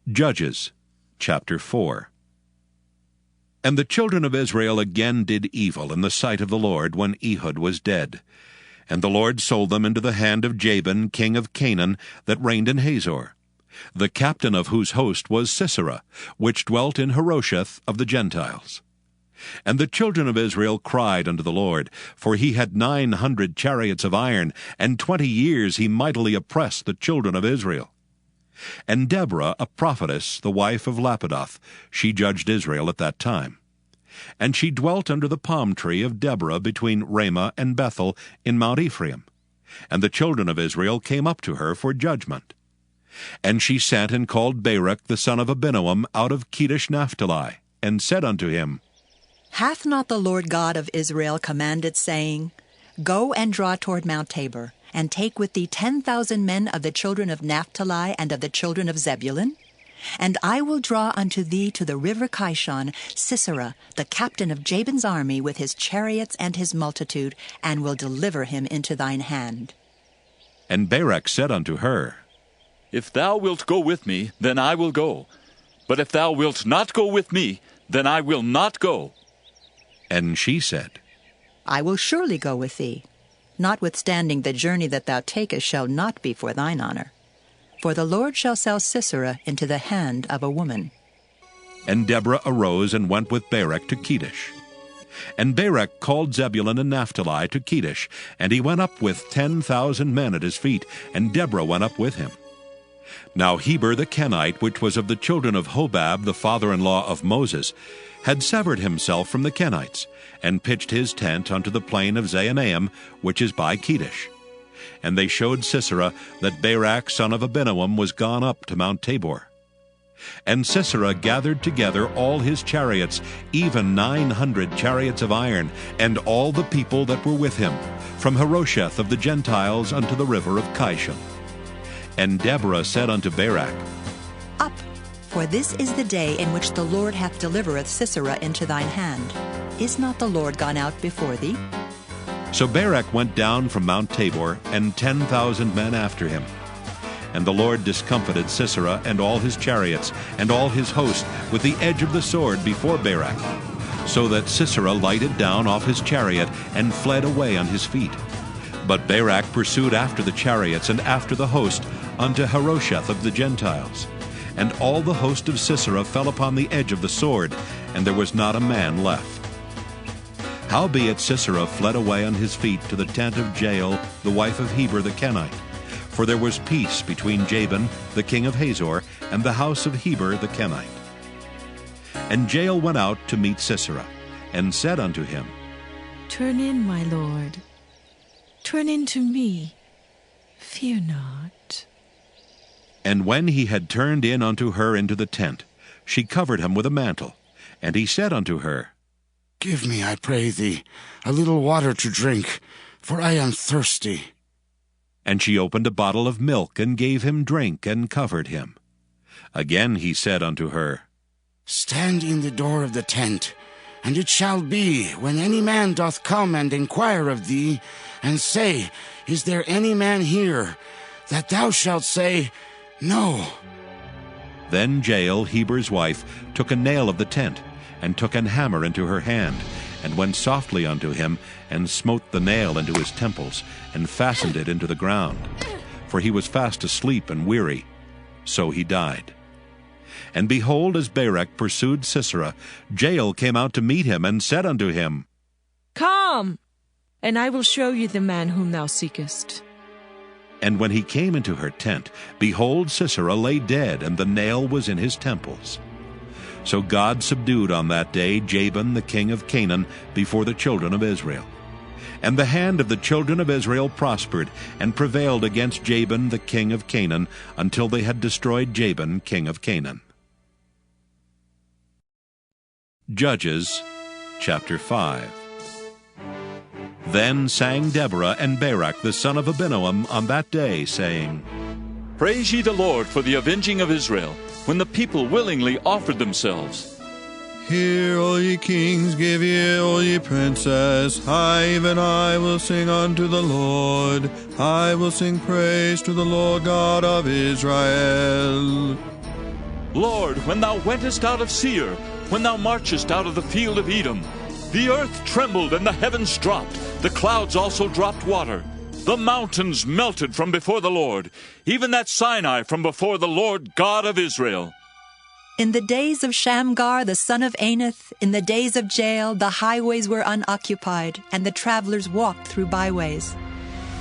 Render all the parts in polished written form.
Judges chapter 4. And the children of Israel again did evil in the sight of the Lord when Ehud was dead. And the Lord sold them into the hand of Jabin, king of Canaan, that reigned in Hazor, the captain of whose host was Sisera, which dwelt in Harosheth of the Gentiles. And the children of Israel cried unto the Lord, for he had 900 chariots of iron, and 20 years he mightily oppressed the children of Israel. And Deborah, a prophetess, the wife of Lapidoth, she judged Israel at that time. And she dwelt under the palm tree of Deborah between Ramah and Bethel in Mount Ephraim. And the children of Israel came up to her for judgment. And she sent and called Barak the son of Abinoam out of Kedesh Naphtali, and said unto him, Hath not the Lord God of Israel commanded, saying, Go and draw toward Mount Tabor, and take with thee 10,000 men of the children of Naphtali and of the children of Zebulun? And I will draw unto thee to the river Kishon Sisera, the captain of Jabin's army, with his chariots and his multitude, and will deliver him into thine hand. And Barak said unto her, If thou wilt go with me, then I will go. But if thou wilt not go with me, then I will not go. And she said, I will surely go with thee. Notwithstanding the journey that thou takest shall not be for thine honor. For the Lord shall sell Sisera into the hand of a woman. And Deborah arose and went with Barak to Kedesh. And Barak called Zebulun and Naphtali to Kedesh, and he went up with 10,000 men at his feet, and Deborah went up with him. Now Heber the Kenite, which was of the children of Hobab, the father-in-law of Moses, had severed himself from the Kenites, and pitched his tent unto the plain of Zaanaim, which is by Kedesh. And they showed Sisera that Barak son of Abinoam was gone up to Mount Tabor. And Sisera gathered together all his chariots, even 900 chariots of iron, and all the people that were with him, from Harosheth of the Gentiles unto the river of Kishon. And Deborah said unto Barak, Up, for this is the day in which the Lord hath delivereth Sisera into thine hand. Is not the Lord gone out before thee? So Barak went down from Mount Tabor, and 10,000 men after him. And the Lord discomfited Sisera and all his chariots, and all his host, with the edge of the sword before Barak, so that Sisera lighted down off his chariot, and fled away on his feet. But Barak pursued after the chariots and after the host unto Harosheth of the Gentiles. And all the host of Sisera fell upon the edge of the sword, and there was not a man left. Howbeit Sisera fled away on his feet to the tent of Jael, the wife of Heber the Kenite. For there was peace between Jabin, the king of Hazor, and the house of Heber the Kenite. And Jael went out to meet Sisera, and said unto him, Turn in, my lord. Turn in to me. Fear not. And when he had turned in unto her into the tent, she covered him with a mantle. And he said unto her, Give me, I pray thee, a little water to drink, for I am thirsty. And she opened a bottle of milk, and gave him drink, and covered him. Again he said unto her, Stand in the door of the tent, and it shall be, when any man doth come and inquire of thee, and say, Is there any man here? That thou shalt say, No. Then Jael, Heber's wife, took a nail of the tent, and took an hammer into her hand, and went softly unto him, and smote the nail into his temples, and fastened it into the ground. For he was fast asleep and weary. So he died. And behold, as Barak pursued Sisera, Jael came out to meet him, and said unto him, Come, and I will show you the man whom thou seekest. And when he came into her tent, behold, Sisera lay dead, and the nail was in his temples. So God subdued on that day Jabin the king of Canaan before the children of Israel. And the hand of the children of Israel prospered, and prevailed against Jabin the king of Canaan, until they had destroyed Jabin king of Canaan. Judges chapter 5. Then sang Deborah and Barak the son of Abinoam on that day, saying, Praise ye the Lord for the avenging of Israel, when the people willingly offered themselves. Hear, all ye kings, give ear, all ye princes. I, even I, will sing unto the Lord. I will sing praise to the Lord God of Israel. Lord, when thou wentest out of Seir, when thou marchest out of the field of Edom, the earth trembled and the heavens dropped, the clouds also dropped water. The mountains melted from before the Lord, even that Sinai from before the Lord God of Israel. In the days of Shamgar the son of Anath, in the days of Jael, the highways were unoccupied, and the travelers walked through byways.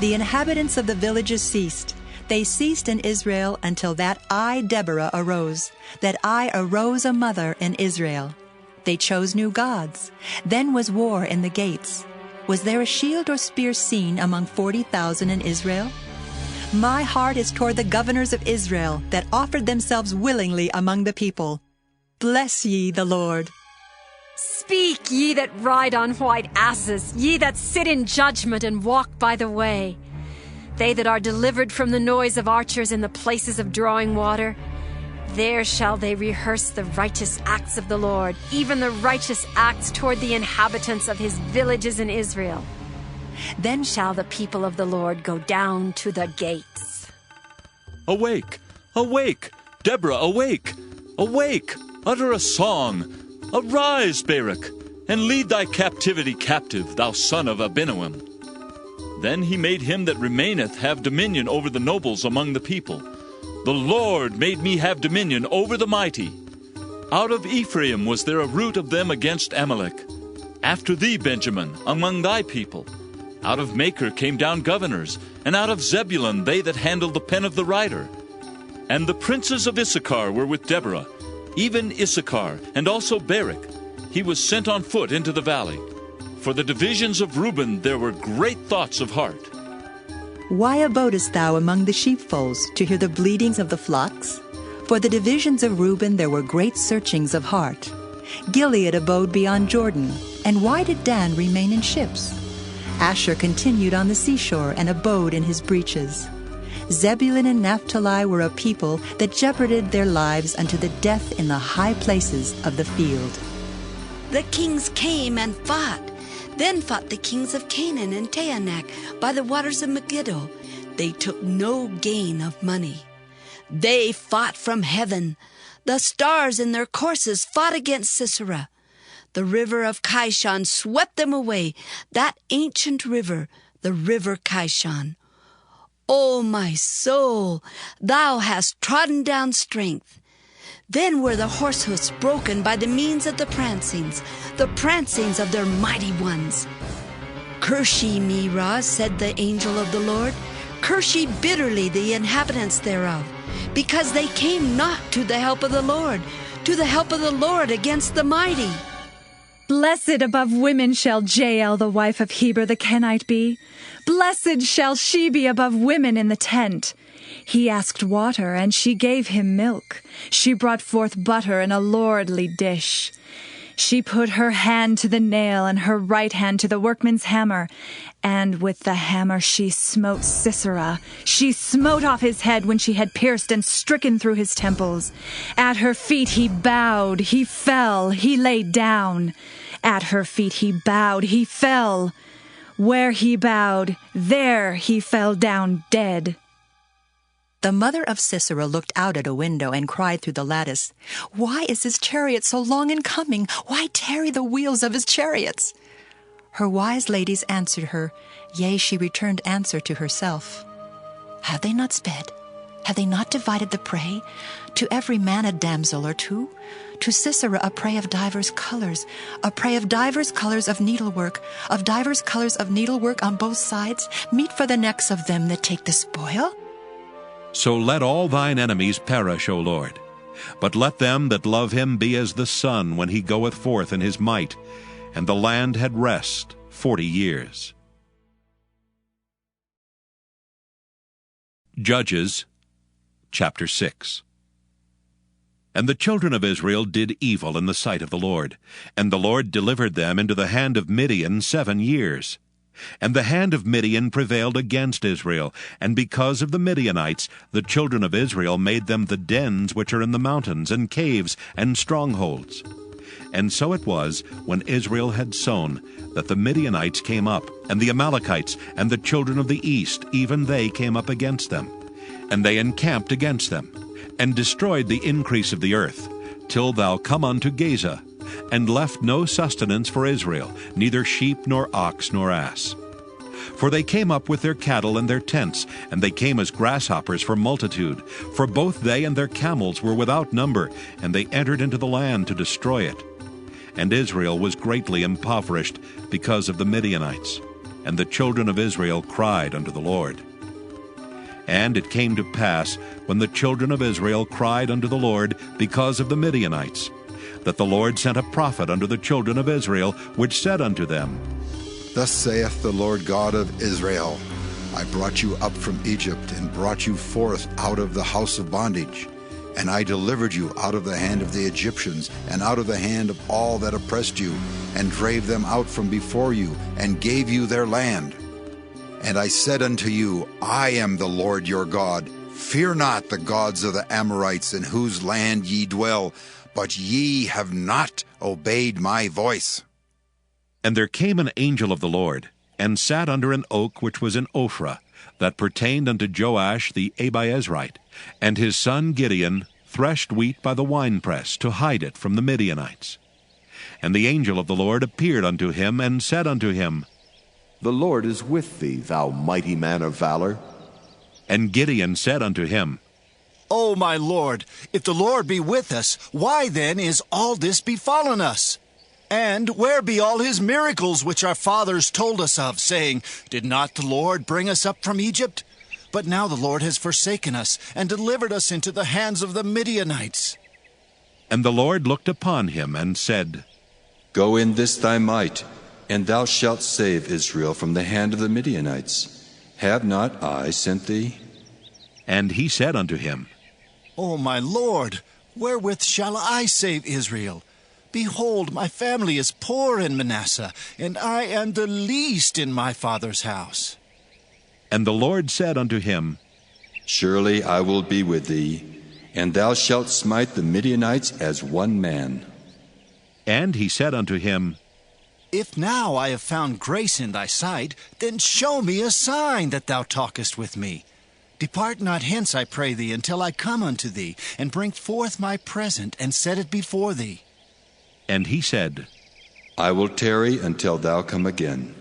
The inhabitants of the villages ceased. They ceased in Israel until that I, Deborah, arose, that I arose a mother in Israel. They chose new gods. Then was war in the gates. Was there a shield or spear seen among 40,000 in Israel? My heart is toward the governors of Israel that offered themselves willingly among the people. Bless ye the Lord. Speak, ye that ride on white asses, ye that sit in judgment and walk by the way. They that are delivered from the noise of archers in the places of drawing water, there shall they rehearse the righteous acts of the Lord, even the righteous acts toward the inhabitants of his villages in Israel. Then shall the people of the Lord go down to the gates. Awake, awake, Deborah, awake, awake, utter a song. Arise, Barak, and lead thy captivity captive, thou son of Abinoam. Then he made him that remaineth have dominion over the nobles among the people. The Lord made me have dominion over the mighty. Out of Ephraim was there a root of them against Amalek. After thee, Benjamin, among thy people. Out of Machir came down governors, and out of Zebulun they that handled the pen of the writer. And the princes of Issachar were with Deborah, even Issachar, and also Barak. He was sent on foot into the valley. For the divisions of Reuben there were great thoughts of heart. Why abodest thou among the sheepfolds to hear the bleatings of the flocks? For the divisions of Reuben there were great searchings of heart. Gilead abode beyond Jordan, and why did Dan remain in ships? Asher continued on the seashore and abode in his breaches. Zebulun and Naphtali were a people that jeoparded their lives unto the death in the high places of the field. The kings came and fought. Then fought the kings of Canaan and Taanach by the waters of Megiddo. They took no gain of money. They fought from heaven. The stars in their courses fought against Sisera. The river of Kishon swept them away, that ancient river, the river Kishon. O my soul, thou hast trodden down strength. Then were the horse hoofs broken by the means of the prancings of their mighty ones. Curse ye Meroz, said the angel of the Lord. Curse ye bitterly the inhabitants thereof, because they came not to the help of the Lord against the mighty. Blessed above women shall Jael, the wife of Heber the Kenite, be. Blessed shall she be above women in the tent. He asked water, and she gave him milk. She brought forth butter in a lordly dish. She put her hand to the nail, and her right hand to the workman's hammer. And with the hammer she smote Sisera. She smote off his head when she had pierced and stricken through his temples. At her feet he bowed, he fell, he lay down. At her feet he bowed, he fell. Where he bowed, there he fell down dead. The mother of Sisera looked out at a window and cried through the lattice, Why is his chariot so long in coming? Why tarry the wheels of his chariots? Her wise ladies answered her, yea, she returned answer to herself. Have they not sped? Have they not divided the prey? To every man a damsel or two? To Sisera a prey of divers colors, a prey of divers colors of needlework on both sides, meet for the necks of them that take the spoil? So let all thine enemies perish, O Lord. But let them that love him be as the sun when he goeth forth in his might. And the land had rest 40 years. Judges, chapter 6. And the children of Israel did evil in the sight of the Lord, and the Lord delivered them into the hand of Midian 7 years. And the hand of Midian prevailed against Israel, and because of the Midianites the children of Israel made them the dens which are in the mountains, and caves, and strongholds. And so it was, when Israel had sown, that the Midianites came up, and the Amalekites, and the children of the east, even they came up against them. And they encamped against them. and destroyed the increase of the earth, till thou come unto Gaza, and left no sustenance for Israel, neither sheep nor ox nor ass. For they came up with their cattle and their tents, and they came as grasshoppers for multitude, for both they and their camels were without number, and they entered into the land to destroy it. And Israel was greatly impoverished because of the Midianites, and the children of Israel cried unto the Lord. And it came to pass, when the children of Israel cried unto the Lord because of the Midianites, that the Lord sent a prophet unto the children of Israel, which said unto them, Thus saith the Lord God of Israel, I brought you up from Egypt, and brought you forth out of the house of bondage. And I delivered you out of the hand of the Egyptians, and out of the hand of all that oppressed you, and drave them out from before you, and gave you their land. And I said unto you, I am the Lord your God. Fear not the gods of the Amorites, in whose land ye dwell, but ye have not obeyed my voice. And there came an angel of the Lord, and sat under an oak which was in Ophrah, that pertained unto Joash the Abiezrite, and his son Gideon threshed wheat by the winepress, to hide it from the Midianites. And the angel of the Lord appeared unto him, and said unto him, The Lord is with thee, thou mighty man of valor. And Gideon said unto him, O my Lord, if the Lord be with us, why then is all this befallen us? And where be all his miracles which our fathers told us of, saying, Did not the Lord bring us up from Egypt? But now the Lord has forsaken us, and delivered us into the hands of the Midianites. And the Lord looked upon him, and said, Go in this thy might, and thou shalt save Israel from the hand of the Midianites. Have not I sent thee? And he said unto him, O my Lord, wherewith shall I save Israel? Behold, my family is poor in Manasseh, and I am the least in my father's house. And the Lord said unto him, Surely I will be with thee, and thou shalt smite the Midianites as one man. And he said unto him, If now I have found grace in thy sight, then show me a sign that thou talkest with me. Depart not hence, I pray thee, until I come unto thee, and bring forth my present, and set it before thee. And he said, I will tarry until thou come again.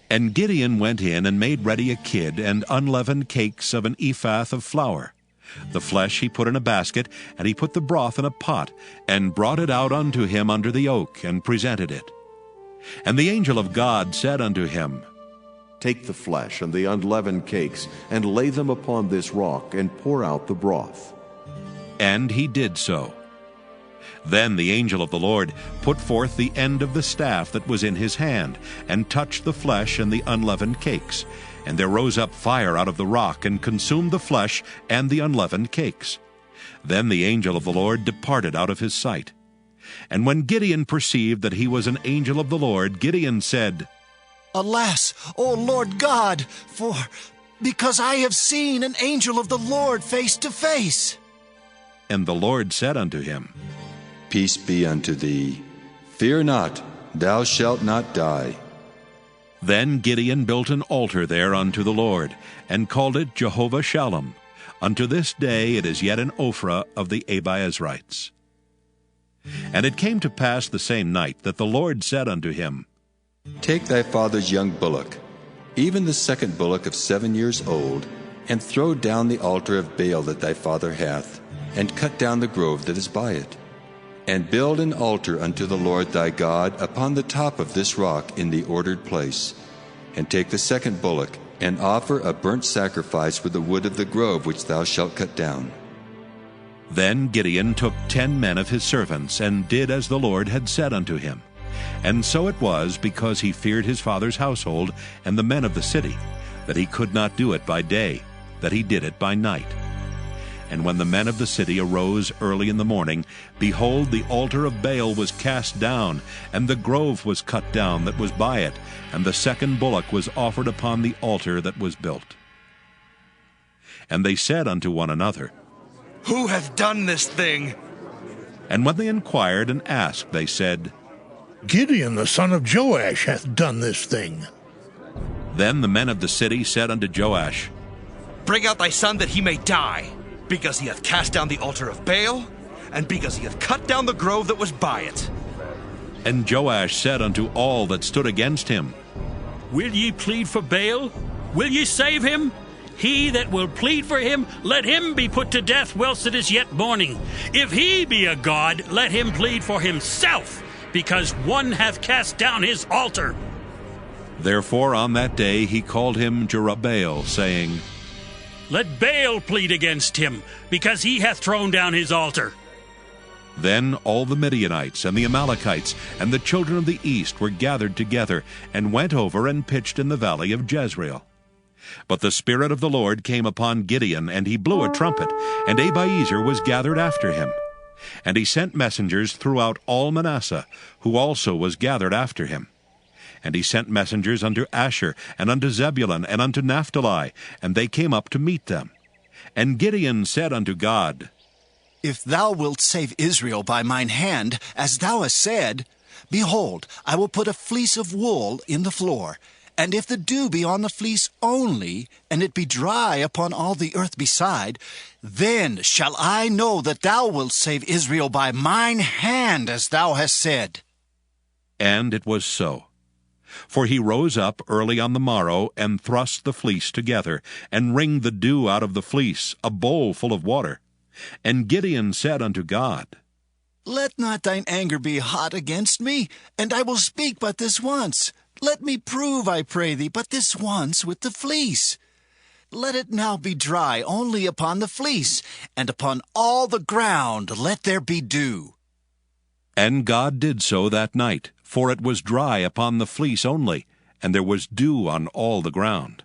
And Gideon went in and made ready a kid and unleavened cakes of an ephah of flour. The flesh he put in a basket, and he put the broth in a pot, and brought it out unto him under the oak, and presented it. And the angel of God said unto him, Take the flesh and the unleavened cakes, and lay them upon this rock, and pour out the broth. And he did so. Then the angel of the Lord put forth the end of the staff that was in his hand, and touched the flesh and the unleavened cakes. And there rose up fire out of the rock, and consumed the flesh and the unleavened cakes. Then the angel of the Lord departed out of his sight. And when Gideon perceived that he was an angel of the Lord, Gideon said, Alas, O Lord God, because I have seen an angel of the Lord face to face. And the Lord said unto him, Peace be unto thee. Fear not, thou shalt not die. Then Gideon built an altar there unto the Lord, and called it Jehovah Shalom. Unto this day it is yet in Ophrah of the Abiezrites. And it came to pass the same night that the Lord said unto him, Take thy father's young bullock, even the second bullock of 7 years old, and throw down the altar of Baal that thy father hath, and cut down the grove that is by it. And build an altar unto the Lord thy God upon the top of this rock in the ordered place. And take the second bullock, and offer a burnt sacrifice with the wood of the grove which thou shalt cut down. Then Gideon took 10 men of his servants, and did as the Lord had said unto him. And so it was, because he feared his father's household and the men of the city, that he could not do it by day, that he did it by night. And when the men of the city arose early in the morning, behold, the altar of Baal was cast down, and the grove was cut down that was by it, and the second bullock was offered upon the altar that was built. And they said unto one another, Who hath done this thing? And when they inquired and asked, they said, Gideon the son of Joash hath done this thing. Then the men of the city said unto Joash, Bring out thy son that he may die. Because he hath cast down the altar of Baal, and because he hath cut down the grove that was by it. And Joash said unto all that stood against him, Will ye plead for Baal? Will ye save him? He that will plead for him, let him be put to death whilst it is yet morning. If he be a god, let him plead for himself, because one hath cast down his altar. Therefore on that day he called him Jerubbaal, saying, Let Baal plead against him, because he hath thrown down his altar. Then all the Midianites and the Amalekites and the children of the east were gathered together, and went over and pitched in the valley of Jezreel. But the Spirit of the Lord came upon Gideon, and he blew a trumpet, and Abiezer was gathered after him. And he sent messengers throughout all Manasseh, who also was gathered after him. And he sent messengers unto Asher, and unto Zebulun, and unto Naphtali, and they came up to meet them. And Gideon said unto God, If thou wilt save Israel by mine hand, as thou hast said, behold, I will put a fleece of wool in the floor, and if the dew be on the fleece only, and it be dry upon all the earth beside, then shall I know that thou wilt save Israel by mine hand, as thou hast said. And it was so. For he rose up early on the morrow, and thrust the fleece together, and wringed the dew out of the fleece, a bowl full of water. And Gideon said unto God, Let not thine anger be hot against me, and I will speak but this once. Let me prove, I pray thee, but this once with the fleece. Let it now be dry only upon the fleece, and upon all the ground let there be dew. And God did so that night, for it was dry upon the fleece only, and there was dew on all the ground.